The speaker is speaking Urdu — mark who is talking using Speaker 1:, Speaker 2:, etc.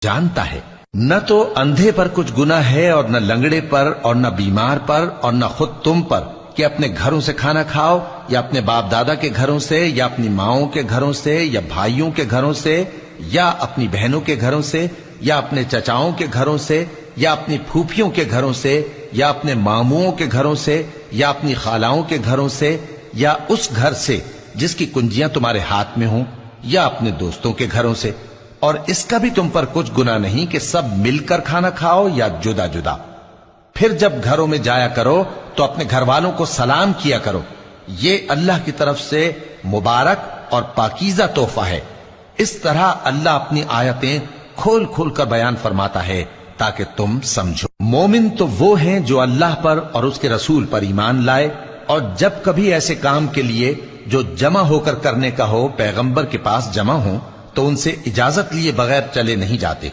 Speaker 1: جانتا ہے۔ نہ تو اندھے پر کچھ گناہ ہے اور نہ لنگڑے پر اور نہ بیمار پر اور نہ خود تم پر کہ اپنے گھروں سے کھانا کھاؤ، یا اپنے باپ دادا کے گھروں سے، یا اپنی ماؤں کے گھروں سے، یا بھائیوں کے گھروں سے، یا اپنی بہنوں کے گھروں سے، یا اپنے چچاؤں کے گھروں سے، یا اپنی پھوپھیوں کے گھروں سے، یا اپنے ماموؤں کے گھروں سے، یا اپنی خالاؤں کے گھروں سے، یا اس گھر سے جس کی کنجیاں تمہارے ہاتھ میں ہوں، یا اپنے دوستوں کے گھروں سے۔ اور اس کا بھی تم پر کچھ گناہ نہیں کہ سب مل کر کھانا کھاؤ یا جدا جدا۔ پھر جب گھروں میں جایا کرو تو اپنے گھر والوں کو سلام کیا کرو، یہ اللہ کی طرف سے مبارک اور پاکیزہ تحفہ ہے۔ اس طرح اللہ اپنی آیتیں کھول کھول کر بیان فرماتا ہے تاکہ تم سمجھو۔ مومن تو وہ ہیں جو اللہ پر اور اس کے رسول پر ایمان لائے، اور جب کبھی ایسے کام کے لیے جو جمع ہو کر کرنے کا ہو پیغمبر کے پاس جمع ہوں تو ان سے اجازت لیے بغیر چلے نہیں جاتے۔